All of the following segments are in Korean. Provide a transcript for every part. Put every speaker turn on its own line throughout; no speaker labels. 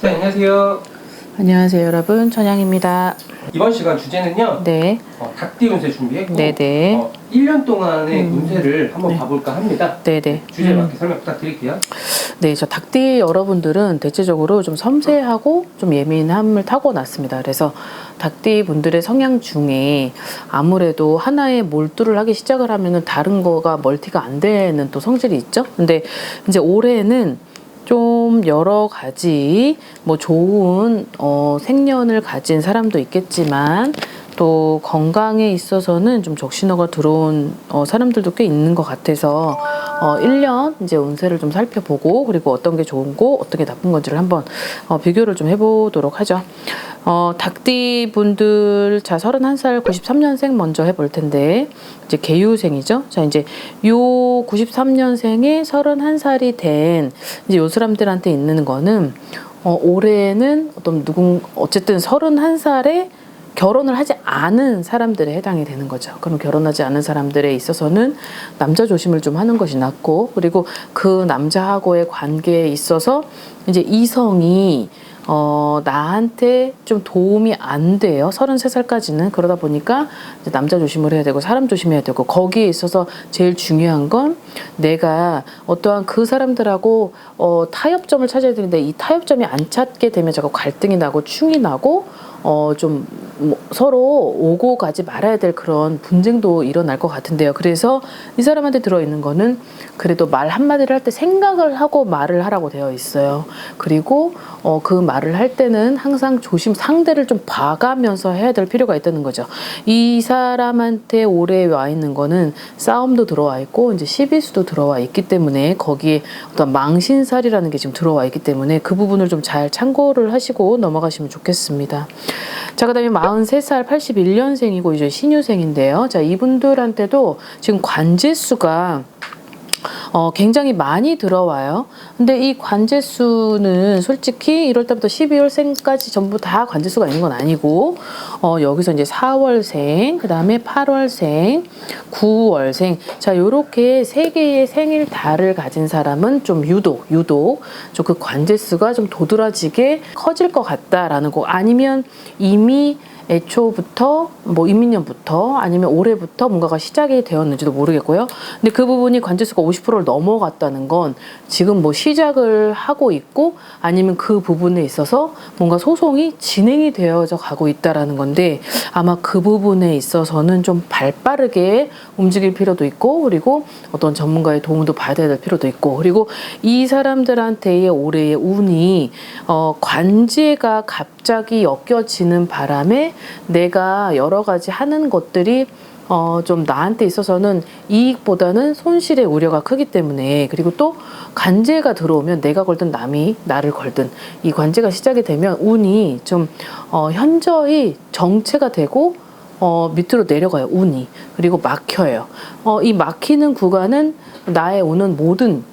네, 안녕하세요.
안녕하세요 여러분, 천양입니다.
이번 시간 주제는요.
네.
닭띠 운세 준비했고
네네.
1년 동안의 운세를 한번
네.
봐볼까 합니다.
네네.
주제에 맞게 설명 부탁드릴게요.
네, 저 닭띠 여러분들은 대체적으로 좀 섬세하고 좀 예민함을 타고났습니다. 그래서 닭띠 분들의 성향 중에 아무래도 하나에 몰두를 하기 시작을 하면은 다른 거가 멀티가 안 되는 또 성질이 있죠. 근데 이제 올해는 좀 여러 가지 뭐 좋은 생년을 가진 사람도 있겠지만 또 건강에 있어서는 좀 적신호가 들어온 사람들도 꽤 있는 것 같아서 1년 이제 운세를 좀 살펴보고 그리고 어떤 게 좋은 거 어떤 게 나쁜 건지를 한번 비교를 좀 해보도록 하죠. 닭띠 분들 자 31살 93년생 먼저 해볼 텐데 이제 개유생이죠. 자 이제 요 93년생에 31살이 된 이제 요 사람들한테 있는 거는 올해는 어쨌든 31살에 결혼을 하지 않은 사람들에 해당이 되는 거죠. 그럼 결혼하지 않은 사람들에 있어서는 남자 조심을 좀 하는 것이 낫고, 그리고 그 남자하고의 관계에 있어서 이제 이성이 나한테 좀 도움이 안 돼요. 33살까지는. 그러다 보니까 이제 남자 조심을 해야 되고 사람 조심해야 되고, 거기에 있어서 제일 중요한 건 내가 어떠한 그 사람들하고 타협점을 찾아야 되는데 이 타협점이 안 찾게 되면 자꾸 갈등이 나고 충이 나고 좀 서로 오고 가지 말아야 될 그런 분쟁도 일어날 것 같은데요. 그래서 이 사람한테 들어있는 거는 그래도 말 한마디를 할 때 생각을 하고 말을 하라고 되어 있어요. 그리고 그 말을 할 때는 항상 상대를 좀 봐가면서 해야 될 필요가 있다는 거죠. 이 사람한테 올해 와 있는 거는 싸움도 들어와 있고 이제 시비수도 들어와 있기 때문에 거기에 어떤 망신살이라는 게 지금 들어와 있기 때문에 그 부분을 좀 잘 참고를 하시고 넘어가시면 좋겠습니다. 자, 그 다음에 43살 81년생이고 이제 신유생인데요. 자, 이분들한테도 지금 관제수가 굉장히 많이 들어와요. 근데 이 관제수는 솔직히 1월달부터 12월생까지 전부 다 관제수가 있는 건 아니고 여기서 이제 4월생, 그 다음에 8월생, 9월생, 자 요렇게 세 개의 생일 달을 가진 사람은 좀 유독 좀 그 관제수가 좀 도드라지게 커질 것 같다라는 거, 아니면 이미 애초부터 뭐 인민년부터 아니면 올해부터 뭔가가 시작이 되었는지도 모르겠고요. 근데 그 부분이 관제수가 50%를 넘어갔다는 건 지금 뭐 시작을 하고 있고 아니면 그 부분에 있어서 뭔가 소송이 진행이 되어져 가고 있다라는 건데, 아마 그 부분에 있어서는 좀 발빠르게 움직일 필요도 있고, 그리고 어떤 전문가의 도움도 받아야 될 필요도 있고, 그리고 이 사람들한테의 올해의 운이 관제가 갑자기 엮여지는 바람에 내가 여러 가지 하는 것들이 좀 나한테 있어서는 이익보다는 손실의 우려가 크기 때문에, 그리고 또 관제가 들어오면 내가 걸든 남이 나를 걸든 이 관제가 시작이 되면 운이 좀 현저히 정체가 되고 밑으로 내려가요, 운이. 그리고 막혀요. 이 막히는 구간은 나의 오는 모든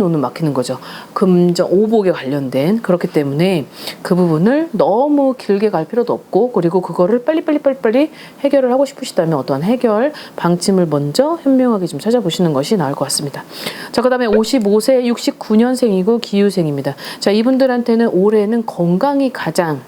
운은 막히는 거죠. 금전 오복에 관련된. 그렇기 때문에 그 부분을 너무 길게 갈 필요도 없고, 그리고 그거를 빨리 해결을 하고 싶으시다면 어떠한 해결 방침을 먼저 현명하게 좀 찾아보시는 것이 나을 것 같습니다. 자, 그 다음에 55세 69년생이고 기유생입니다. 자, 이분들한테는 올해는 건강이 가장,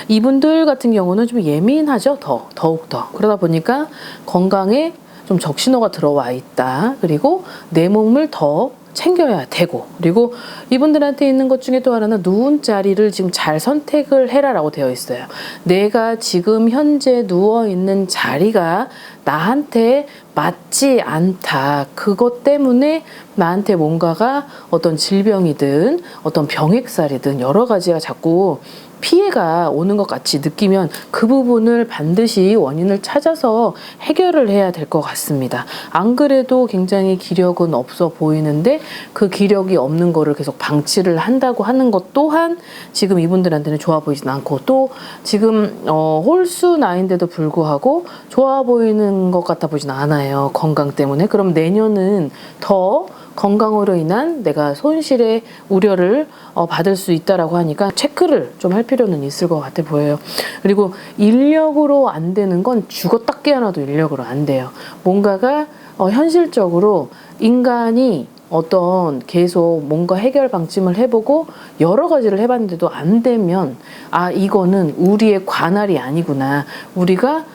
이분들 같은 경우는 좀 예민하죠. 더욱더. 그러다 보니까 건강에 좀 적신호가 들어와 있다. 그리고 내 몸을 더 챙겨야 되고, 그리고 이분들한테 있는 것 중에 또 하나는 누운 자리를 지금 잘 선택을 해라라고 되어 있어요. 내가 지금 현재 누워있는 자리가 나한테 맞지 않다. 그것 때문에 나한테 뭔가가 어떤 질병이든 어떤 병액살이든 여러 가지가 자꾸 피해가 오는 것 같이 느끼면 그 부분을 반드시 원인을 찾아서 해결을 해야 될 것 같습니다. 안 그래도 굉장히 기력은 없어 보이는데 그 기력이 없는 거를 계속 방치를 한다고 하는 것 또한 지금 이분들한테는 좋아 보이진 않고, 또 지금 홀수 나이인데도 불구하고 좋아 보이는 것 같아 보진 않아요, 건강 때문에. 그럼 내년은 더 건강으로 인한 내가 손실의 우려를 받을 수 있다라고 하니까 체크를 좀 할 필요는 있을 것 같아 보여요. 그리고 인력으로 안 되는 건 죽었다 깨어나도 인력으로 안 돼요. 뭔가가 현실적으로 인간이 어떤 계속 뭔가 해결 방침을 해보고 여러 가지를 해봤는데도 안 되면 아 이거는 우리의 관할이 아니구나. 우리가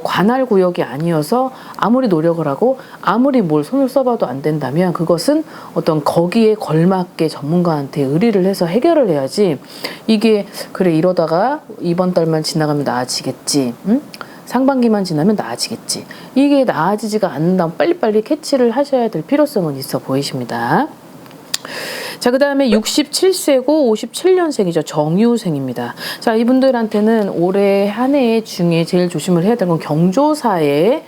관할 구역이 아니어서 아무리 노력을 하고 아무리 뭘 손을 써봐도 안 된다면 그것은 어떤 거기에 걸맞게 전문가한테 의뢰를 해서 해결을 해야지 이게 그래 이러다가 이번 달만 지나가면 나아지겠지. 응? 상반기만 지나면 나아지겠지. 이게 나아지지가 않는다면 빨리빨리 캐치를 하셔야 될 필요성은 있어 보이십니다. 자, 그 다음에 67세고 57년생이죠. 정유생입니다. 자, 이분들한테는 올해 한 해 중에 제일 조심을 해야 되는 건 경조사에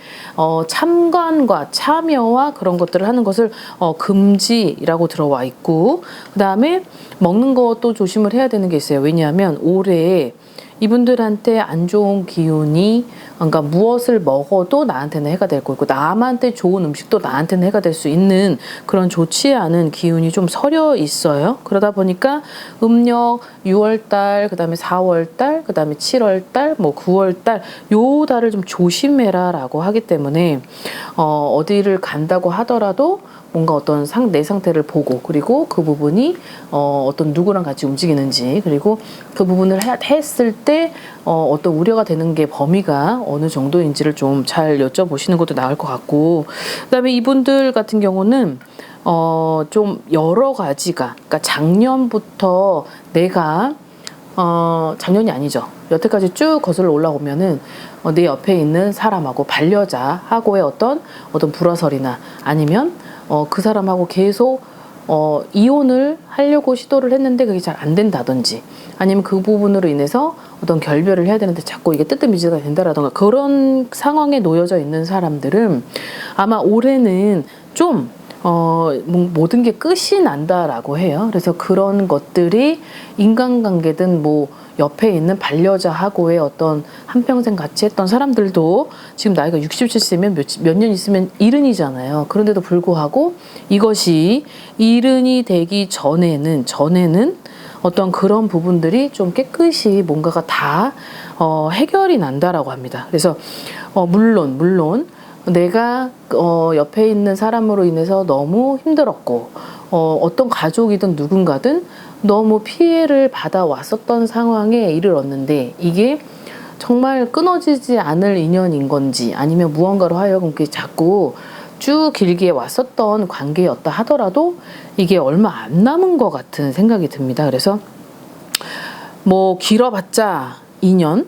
참관과 참여와 그런 것들을 하는 것을 금지라고 들어와 있고, 그 다음에 먹는 것도 조심을 해야 되는 게 있어요. 왜냐하면 올해 이분들한테 안 좋은 기운이 그러니까 무엇을 먹어도 나한테는 해가 될 거고 남한테 좋은 음식도 나한테는 해가 될 수 있는 그런 좋지 않은 기운이 좀 서려 있어요. 그러다 보니까 음력 6월달, 그 다음에 4월달, 그 다음에 7월달, 뭐 9월달 요 달을 좀 조심해라라고 하기 때문에 어디를 간다고 하더라도 뭔가 어떤 내 상태를 보고 그리고 그 부분이 어떤 누구랑 같이 움직이는지 그리고 그 부분을 했을 때 어떤 우려가 되는 게 범위가 어느 정도인지를 좀 잘 여쭤보시는 것도 나을 것 같고 그다음에 이분들 같은 경우는 좀 여러 가지가 그러니까 작년부터 내가 작년이 아니죠. 여태까지 쭉 거슬러 올라오면은 내 옆에 있는 사람하고 반려자하고의 어떤 불화설이나 아니면 그 사람하고 계속 이혼을 하려고 시도를 했는데 그게 잘 안 된다든지 아니면 그 부분으로 인해서 어떤 결별을 해야 되는데 자꾸 이게 뜨뜻미지가 된다라던가 그런 상황에 놓여져 있는 사람들은 아마 올해는 좀 모든 게 끝이 난다라고 해요. 그래서 그런 것들이 인간관계든 뭐 옆에 있는 반려자하고의 어떤 한평생 같이 했던 사람들도 지금 나이가 67세면 몇 년 있으면 이른이잖아요. 그런데도 불구하고 이것이 이른이 되기 전에는 어떤 그런 부분들이 좀 깨끗이 뭔가가 다 해결이 난다라고 합니다. 그래서 물론 내가 옆에 있는 사람으로 인해서 너무 힘들었고 어떤 가족이든 누군가든 너무 피해를 받아왔었던 상황에 이르렀는데 이게 정말 끊어지지 않을 인연인 건지 아니면 무언가로 하여금 그게 자꾸 쭉 길게 왔었던 관계였다 하더라도 이게 얼마 안 남은 것 같은 생각이 듭니다. 그래서 뭐 길어봤자 2년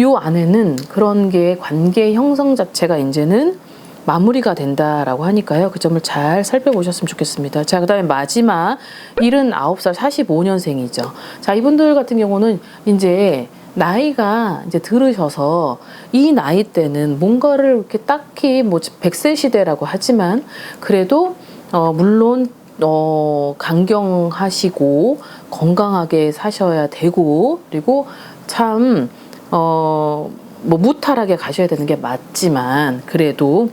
요 안에는 그런 게 관계 형성 자체가 이제는 마무리가 된다라고 하니까요. 그 점을 잘 살펴보셨으면 좋겠습니다. 자, 그 다음에 마지막 79살 45년생이죠. 자, 이분들 같은 경우는 이제 나이가 이제 들으셔서 이 나이 때는 뭔가를 이렇게 딱히 뭐 100세 시대라고 하지만 그래도 물론 강경하시고 건강하게 사셔야 되고 그리고 참 뭐 무탈하게 가셔야 되는 게 맞지만 그래도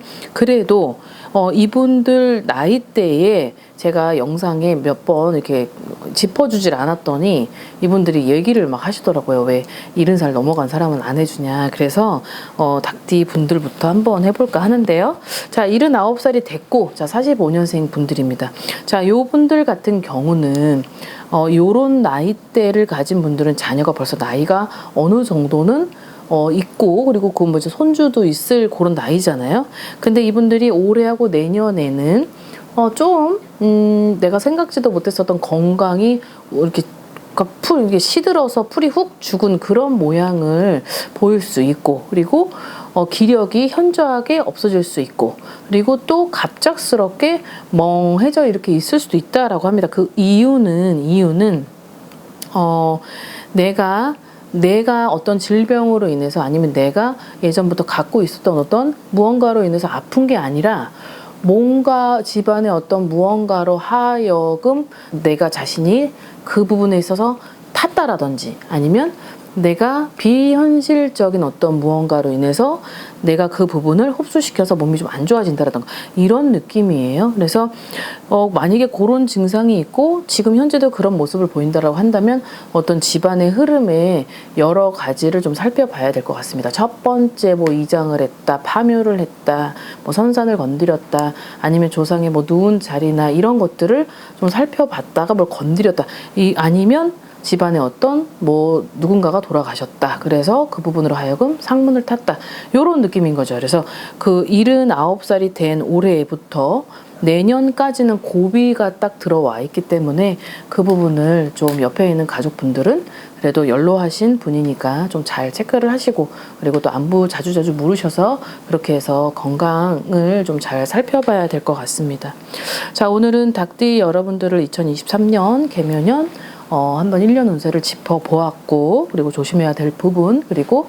이분들 나이대에 제가 영상에 몇 번 이렇게 짚어주질 않았더니 이분들이 얘기를 막 하시더라고요. 왜 70살 넘어간 사람은 안 해주냐. 그래서 닭띠 분들부터 한번 해볼까 하는데요. 자, 79살이 됐고 자 45년생 분들입니다. 자, 요 분들 같은 경우는 요런 나이대를 가진 분들은 자녀가 벌써 나이가 어느 정도는 있고 그리고 그 뭐지 손주도 있을 그런 나이잖아요. 근데 이분들이 올해하고 내년에는 좀 내가 생각지도 못했었던 건강이 이렇게 이게 시들어서 풀이 훅 죽은 그런 모양을 보일 수 있고 그리고 기력이 현저하게 없어질 수 있고 그리고 또 갑작스럽게 멍해져 이렇게 있을 수도 있다라고 합니다. 그 이유는 내가 어떤 질병으로 인해서 아니면 내가 예전부터 갖고 있었던 어떤 무언가로 인해서 아픈 게 아니라 뭔가 집안의 어떤 무언가로 하여금 내가 자신이 그 부분에 있어서 탔다라든지 아니면 내가 비현실적인 어떤 무언가로 인해서 내가 그 부분을 흡수시켜서 몸이 좀 안 좋아진다라던가 이런 느낌이에요. 그래서 만약에 그런 증상이 있고 지금 현재도 그런 모습을 보인다라고 한다면 어떤 집안의 흐름에 여러 가지를 좀 살펴봐야 될 것 같습니다. 첫 번째 뭐 이장을 했다, 파묘를 했다, 뭐 선산을 건드렸다, 아니면 조상의 뭐 누운 자리나 이런 것들을 좀 살펴봤다가 뭘 건드렸다, 아니면 집안에 어떤 뭐 누군가가 돌아가셨다. 그래서 그 부분으로 하여금 상문을 탔다. 요런 느낌인 거죠. 그래서 그 79살이 된 올해부터 내년까지는 고비가 딱 들어와 있기 때문에 그 부분을 좀 옆에 있는 가족분들은 그래도 연로하신 분이니까 좀 잘 체크를 하시고, 그리고 또 안부 자주자주 물으셔서 그렇게 해서 건강을 좀 잘 살펴봐야 될 것 같습니다. 자, 오늘은 닭띠 여러분들을 2023년 개묘년 한번 1년 운세를 짚어보았고, 그리고 조심해야 될 부분, 그리고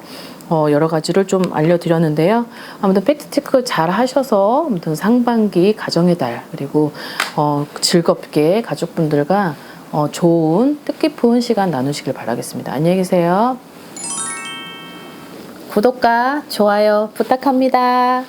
여러 가지를 좀 알려드렸는데요. 아무튼 팩트체크 잘 하셔서 아무튼 상반기 가정의 달, 그리고 즐겁게 가족분들과 좋은 뜻깊은 시간 나누시길 바라겠습니다. 안녕히 계세요. 구독과 좋아요 부탁합니다.